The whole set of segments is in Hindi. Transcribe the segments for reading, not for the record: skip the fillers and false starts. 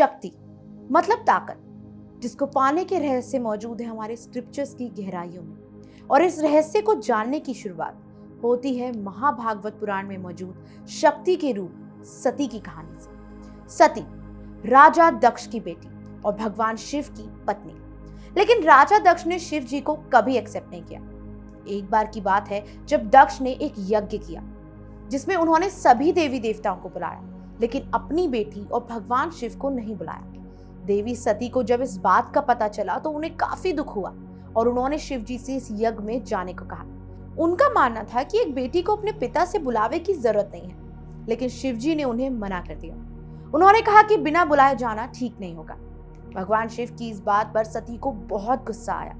शक्ति मतलब ताकत, जिसको पाने के रहस्य मौजूद है हमारे स्क्रिप्चर्स की गहराइयों में। और इस रहस्य को जानने की शुरुआत होती है महाभागवत पुराण में मौजूद शक्ति के रूप सती की कहानी से। सती राजा दक्ष की बेटी और भगवान शिव की पत्नी। लेकिन राजा दक्ष ने शिव जी को कभी एक्सेप्ट नहीं किया। एक बार की बात है जब दक्ष ने एक यज्ञ किया जिसमें उन्होंने सभी देवी देवताओं को बुलाया, लेकिन अपनी बेटी और भगवान शिव को नहीं बुलाया। देवी सती को जब इस बात का पता चला तो उन्हें काफी दुख हुआ और उन्होंने शिव जी से इस यज्ञ में जाने को कहा। उनका मानना था कि एक बेटी को अपने पिता से बुलावे की जरूरत नहीं है, लेकिन शिव जी ने उन्हें मना कर दिया। उन्होंने कहा कि बिना बुलाए जाना ठीक नहीं होगा। भगवान शिव की इस बात पर सती को बहुत गुस्सा आया।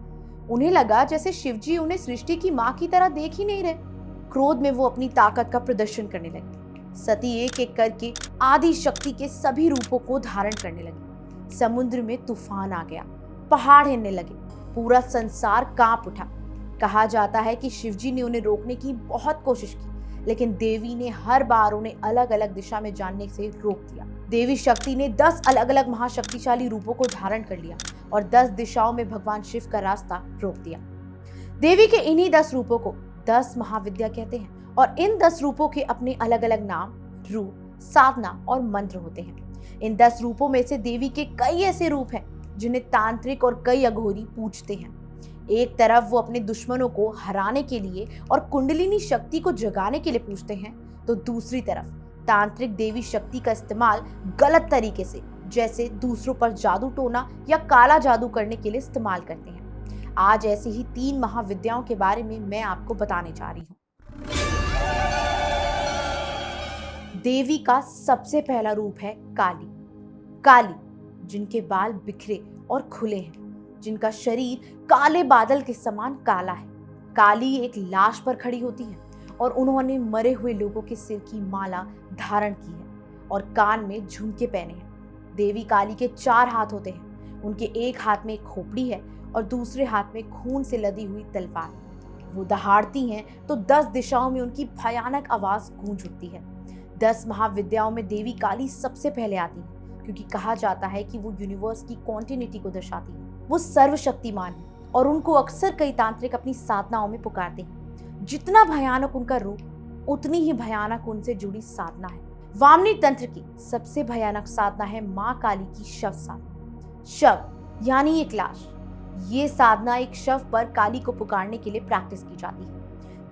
उन्हें लगा जैसे शिव जी उन्हें सृष्टि की माँ की तरह देख ही नहीं रहे। क्रोध में वो अपनी ताकत का प्रदर्शन करने लगी। सती एक एक करके आदि शक्ति के सभी रूपों को धारण करने लगी। समुद्र में तूफान आ गया, पहाड़ हिलने लगे, पूरा संसार कांप उठा। कहा जाता है कि शिवजी ने उन्हें रोकने की बहुत कोशिश की, लेकिन देवी ने हर बार उन्हें अलग अलग दिशा में जाने से रोक दिया। देवी शक्ति ने 10 अलग अलग महाशक्तिशाली रूपों को धारण कर लिया और 10 दिशाओं में भगवान शिव का रास्ता रोक दिया। देवी के इन्हीं 10 रूपों को 10 महाविद्या कहते हैं और इन 10 रूपों के अपने अलग अलग नाम, रूप, साधना और मंत्र होते हैं। इन 10 रूपों में से देवी के कई ऐसे रूप हैं जिन्हें तांत्रिक और कई अघोरी पूजते हैं। एक तरफ वो अपने दुश्मनों को हराने के लिए और कुंडलिनी शक्ति को जगाने के लिए पूजते हैं, तो दूसरी तरफ तांत्रिक देवी शक्ति का इस्तेमाल गलत तरीके से, जैसे दूसरों पर जादू टोना या काला जादू करने के लिए इस्तेमाल करते हैं। आज ऐसी ही 3 महाविद्याओं के बारे में मैं आपको बताने जा रही हूँ। देवी का सबसे पहला रूप है काली। काली, जिनके बाल बिखरे और खुले हैं, जिनका शरीर काले बादल के समान काला है। काली एक लाश पर खड़ी होती है और उन्होंने मरे हुए लोगों के सिर की माला धारण की है और कान में झुमके पहने हैं। देवी काली के 4 हाथ होते हैं। उनके एक हाथ में एक खोपड़ी है और दूसरे हाथ में खून से लदी हुई तलवार। वो दहाड़ती हैं तो 10 दिशाओं में उनकी भयानक आवाज गूंज उठती है। 10 महाविद्याओं में देवी काली सबसे पहले आती है, क्योंकि कहा जाता है कि वो यूनिवर्स की कॉन्टिन्यूटी को दर्शाती है। वो सर्वशक्तिमान है और उनको अक्सर कई तांत्रिक अपनी साधनाओं में पुकारते हैं। जितना भयानक उनका रूप, उतनी ही भयानक उनसे जुड़ी साधना है। वामनी तंत्र की सबसे भयानक साधना है माँ काली की शव साधना। शव यानी एक लाश। ये साधना एक शव पर काली को पुकारने के लिए प्रैक्टिस की जाती है।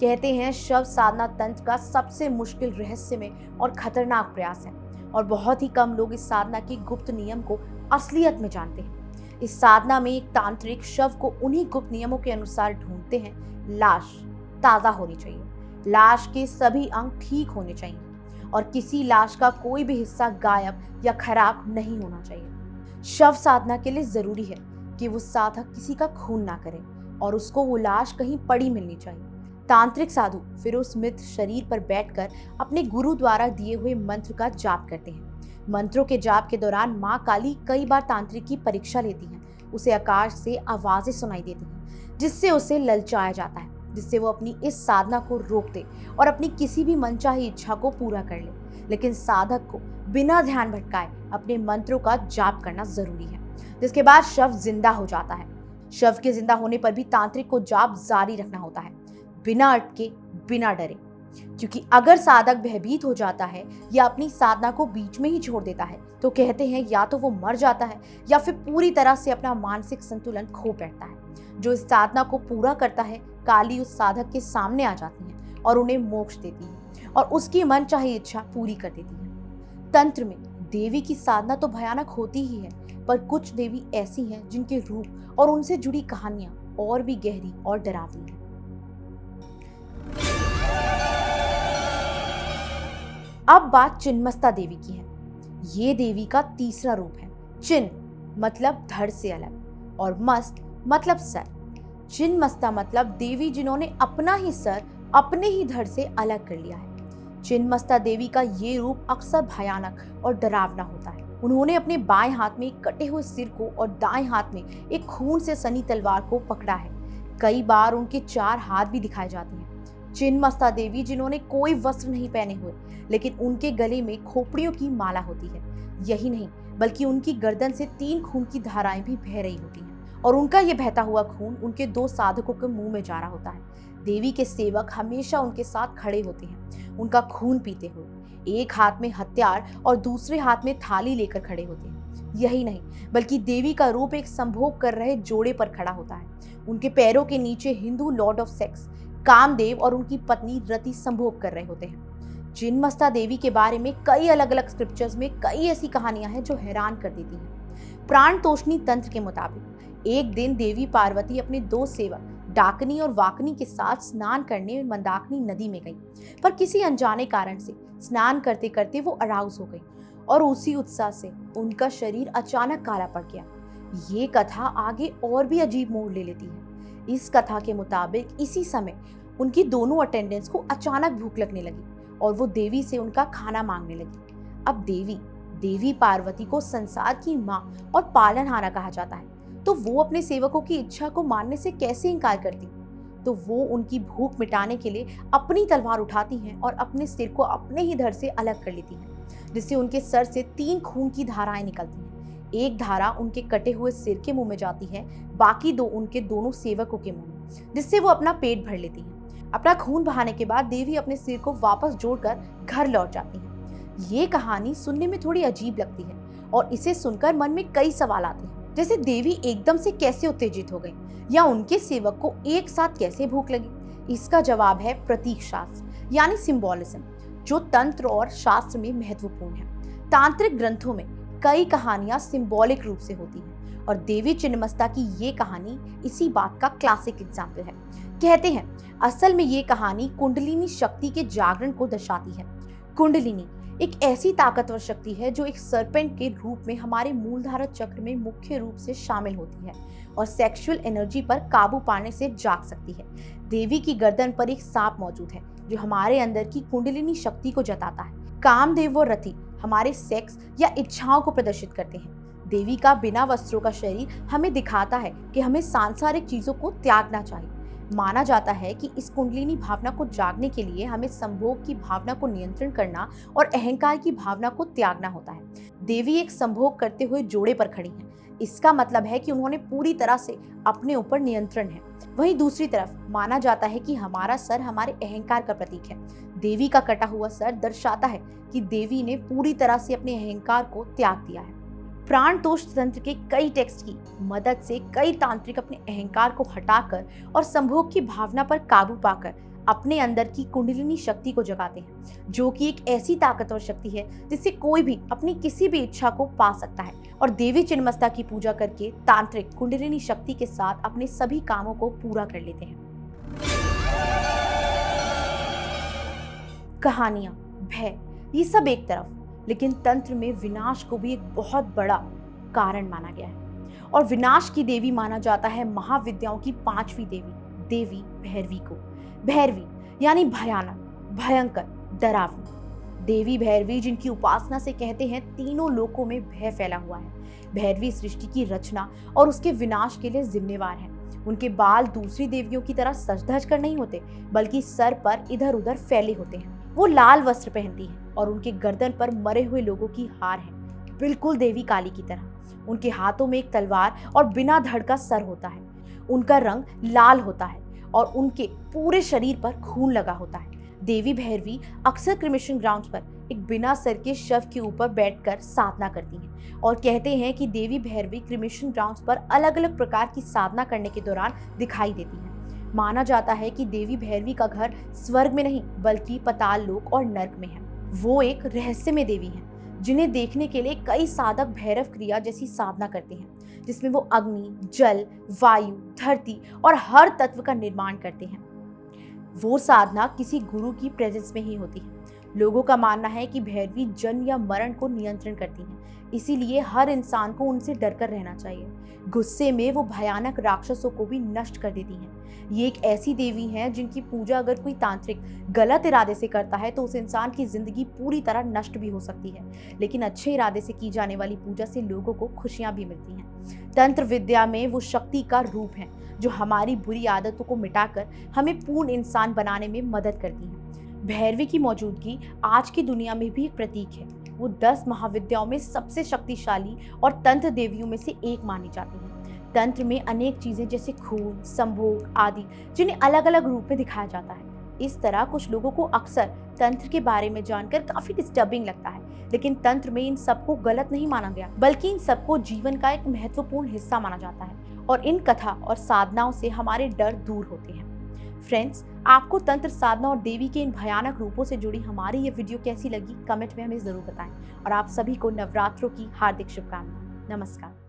कहते हैं शव साधना तंत्र का सबसे मुश्किल, रहस्यमय और खतरनाक प्रयास है और बहुत ही कम लोग इस साधना के गुप्त नियम को असलियत में जानते हैं। इस साधना में एक तांत्रिक शव को उन्हीं गुप्त नियमों के अनुसार ढूंढते हैं। लाश ताजा होनी चाहिए, लाश के सभी अंग ठीक होने चाहिए और किसी लाश का कोई भी हिस्सा गायब या खराब नहीं होना चाहिए। शव साधना के लिए जरूरी है कि वो साधक किसी का खून ना करे और उसको वो लाश कहीं पड़ी मिलनी चाहिए। तांत्रिक साधु फिर उस मृत शरीर पर बैठकर अपने गुरु द्वारा दिए हुए मंत्र का जाप करते हैं। मंत्रों के जाप के दौरान माँ काली कई बार तांत्रिक की परीक्षा लेती हैं। उसे आकाश से आवाजें सुनाई देती हैं जिससे उसे ललचाया जाता है, जिससे वो अपनी इस साधना को रोक दे और अपनी किसी भी मनचाही इच्छा को पूरा कर ले। लेकिन साधक को बिना ध्यान भटकाए अपने मंत्रों का जाप करना जरूरी है, जिसके बाद शव जिंदा हो जाता है। शव के जिंदा होने पर भी तांत्रिक को जाप जारी रखना होता है, बिना अटके, बिना डरे, क्योंकि अगर साधक भयभीत हो जाता है या अपनी साधना को बीच में ही छोड़ देता है तो कहते हैं या तो वो मर जाता है या फिर पूरी तरह से अपना मानसिक संतुलन खो बैठता है। जो इस साधना को पूरा करता है, काली उस साधक के सामने आ जाती है और उन्हें मोक्ष देती है और उसकी मनचाही इच्छा पूरी कर देती है। तंत्र में देवी की साधना तो भयानक होती ही है, पर कुछ देवी ऐसी हैं जिनके रूप और उनसे जुड़ी कहानियां और भी गहरी और डरावनी हैं। अब बात चिन्मस्ता देवी की है। ये देवी का तीसरा रूप है। चिन्ह मतलब धड़ से अलग और मस्त मतलब सर। चिन्मस्ता मतलब देवी जिन्होंने अपना ही सर अपने ही धड़ से अलग कर लिया है। चिन्मस्ता देवी का ये रूप अक्सर भयानक और डरावना होता है। उन्होंने अपने बाएं हाथ में एक कटे हुए सिर को और दाएं हाथ में एक खून से सनी तलवार को पकड़ा है। कई बार उनके 4 हाथ भी दिखाए जाते हैं। चिन्मस्ता देवी जिन्होंने कोई वस्त्र नहीं पहने हुए, लेकिन उनके गले में खोपड़ियों की माला होती है। यही नहीं, बल्कि उनकी गर्दन से 3 खून की धाराएं भी बह रही होती हैं और उनका ये बहता हुआ खून उनके 2 साधकों के मुंह में जा रहा होता है। देवी के सेवक हमेशा उनके साथ खड़े होते हैं, उनका खून पीते हुए, एक हाथ में हथियार और दूसरे हाथ में थाली लेकर खड़े होते हैं। यही नहीं, बल्कि देवी का रूप एक संभोग कर रहे जोड़े पर खड़ा होता है। उनके पैरों के नीचे Hindu lord of sex Kamadeva और उनकी पत्नी रति संभोग कर रहे होते हैं। चिन्मस्ता देवी के बारे में कई अलग अलग स्क्रिप्चर्स में कई ऐसी कहानियां हैं जो हैरान कर देती हैं। प्राण तोषणी तंत्र के मुताबिक एक दिन देवी पार्वती अपने 2 सेवक डाकनी और वाकनी के साथ स्नान करने मंदाकिनी नदी में गई, पर किसी अनजाने कारण से स्नान करते करते वो अराउज हो गई और उसी उत्साह से उनका शरीर अचानक काला पड़ गया। ये कथा आगे और भी अजीब मोड़ ले लेती है। इस कथा के मुताबिक इसी समय उनकी दोनों अटेंडेंट्स को अचानक भूख लगने लगी और वो देवी से उनका खाना मांगने लगी। अब देवी पार्वती को संसार की माँ और पालनहारा कहा जाता है, तो वो अपने सेवकों की इच्छा को मानने से कैसे इनकार करती। तो वो उनकी भूख मिटाने के लिए अपनी तलवार उठाती हैं और अपने सिर को अपने ही धड़ से अलग कर लेती हैं, जिससे उनके सर से 3 खून की धाराएं निकलती हैं। एक धारा उनके कटे हुए सिर के मुंह में जाती है, बाकी 2 उनके दोनों सेवकों के मुंह में, जिससे वो अपना पेट भर लेती हैं। अपना खून बहाने के बाद देवी अपने सिर को वापस जोड़कर घर लौट जाती हैं। ये कहानी सुनने में थोड़ी अजीब लगती है और इसे सुनकर मन में कई सवाल आते हैं, जैसे देवी एकदम से कैसे उत्तेजित हो गई या उनके सेवक को एक साथ कैसे भूख लगी। इसका जवाब है प्रतीक शास्त्र यानी सिंबोलिज्म, जो तंत्र और शास्त्र में महत्वपूर्ण है। तांत्रिक ग्रंथों में कई कहानियां सिंबॉलिक रूप से होती हैं और देवी चिन्मस्ता की ये कहानी इसी बात का क्लासिक एग्जाम्पल है। कहते हैं असल में ये कहानी कुंडलिनी शक्ति के जागरण को दर्शाती है। कुंडलिनी एक ऐसी ताकतवर शक्ति है जो एक सर्पेंट के रूप में हमारे मूलधारा चक्र में मुख्य रूप से शामिल होती है और सेक्सुअल एनर्जी पर काबू पाने से जाग सकती है। देवी की गर्दन पर एक सांप मौजूद है जो हमारे अंदर की कुंडलिनी शक्ति को जताता है। कामदेव और रति हमारे सेक्स या इच्छाओं को प्रदर्शित करते हैं। देवी का बिना वस्त्रों का शरीर हमें दिखाता है कि हमें सांसारिक चीजों को त्यागना चाहिए। माना जाता है कि इस कुंडलिनी भावना को जागने के लिए हमें संभोग की भावना को नियंत्रण करना और अहंकार की भावना को त्यागना होता है। देवी एक संभोग करते हुए जोड़े पर खड़ी हैं। इसका मतलब है कि उन्होंने पूरी तरह से अपने ऊपर नियंत्रण है। वहीं दूसरी तरफ माना जाता है कि हमारा सर हमारे अहंकार का प्रतीक है। देवी का कटा हुआ सर दर्शाता है कि देवी ने पूरी तरह से अपने अहंकार को त्याग दिया है। प्राण तोष तंत्र के कई टेक्स्ट की मदद से कई तांत्रिक अपने अहंकार को हटाकर और संभोग की भावना पर काबू पाकर अपने अंदर की कुंडलिनी शक्ति को जगाते हैं, जो कि एक ऐसी ताकतवर शक्ति है जिससे कोई भी अपनी किसी भी इच्छा को पा सकता है। और देवी चिन्मस्ता की पूजा करके तांत्रिक कुंडलिनी शक्ति के साथ अपने सभी कामों को पूरा कर लेते हैं। कहानियां, भय, ये सब एक तरफ, लेकिन तंत्र में विनाश को भी एक बहुत बड़ा कारण माना गया है और विनाश की देवी माना जाता है महाविद्याओं की 5वीं देवी भैरवी को। भैरवी यानी भयानक, भयंकर, डरावनी। देवी भैरवी जिनकी उपासना से कहते हैं तीनों लोकों में भय फैला हुआ है। भैरवी सृष्टि की रचना और उसके विनाश के लिए जिम्मेवार है। उनके बाल दूसरी देवियों की तरह सज धज कर नहीं होते, बल्कि सर पर इधर उधर फैले होते हैं। वो लाल वस्त्र पहनती हैं और उनके गर्दन पर मरे हुए लोगों की हार है, बिल्कुल देवी काली की तरह। उनके हाथों में एक तलवार और बिना धड़ का सर होता है। उनका रंग लाल होता है और उनके पूरे शरीर पर खून लगा होता है। देवी भैरवी अक्सर क्रिमेशन ग्राउंड्स पर एक बिना सर के शव के ऊपर बैठकर साधना करती हैं और कहते हैं कि देवी भैरवी क्रिमेशन ग्राउंड्स पर अलग अलग प्रकार की साधना करने के दौरान दिखाई देती हैं। माना जाता है कि देवी भैरवी का घर स्वर्ग में नहीं बल्कि पाताल लोक और नर्क में है। वो एक रहस्यमय देवी हैं जिन्हें देखने के लिए कई साधक भैरव क्रिया जैसी साधना करते हैं, जिसमें वो अग्नि, जल, वायु, धरती और हर तत्व का निर्माण करते हैं। वो साधना किसी गुरु की प्रेजेंस में ही होती है। लोगों का मानना है कि भैरवी जन्म या मरण को नियंत्रण करती हैं, इसीलिए हर इंसान को उनसे डरकर रहना चाहिए। गुस्से में वो भयानक राक्षसों को भी नष्ट कर देती हैं। ये एक ऐसी देवी हैं जिनकी पूजा अगर कोई तांत्रिक गलत इरादे से करता है तो उस इंसान की जिंदगी पूरी तरह नष्ट भी हो सकती है, लेकिन अच्छे इरादे से की जाने वाली पूजा से लोगों को खुशियां भी मिलती हैं। तंत्र विद्या में वो शक्ति का रूप है जो हमारी बुरी आदतों को मिटाकर हमें पूर्ण इंसान बनाने में मदद करती है। भैरवी की मौजूदगी आज की दुनिया में भी एक प्रतीक है। वो 10 महाविद्याओं में सबसे शक्तिशाली और तंत्र देवियों में से एक मानी जाती है। तंत्र में अनेक चीजें जैसे खून, संभोग आदि जिन्हें अलग अलग रूप में दिखाया जाता है। इस तरह कुछ लोगों को अक्सर तंत्र के बारे में जानकर काफी डिस्टर्बिंग लगता है, लेकिन तंत्र में इन सबको गलत नहीं माना गया, बल्कि इन सबको जीवन का एक महत्वपूर्ण हिस्सा माना जाता है और इन कथा और साधनाओं से हमारे डर दूर होते हैं। फ्रेंड्स, आपको तंत्र साधना और देवी के इन भयानक रूपों से जुड़ी हमारी ये वीडियो कैसी लगी, कमेंट में हमें जरूर बताएं और आप सभी को नवरात्रों की हार्दिक शुभकामनाएं। नमस्कार।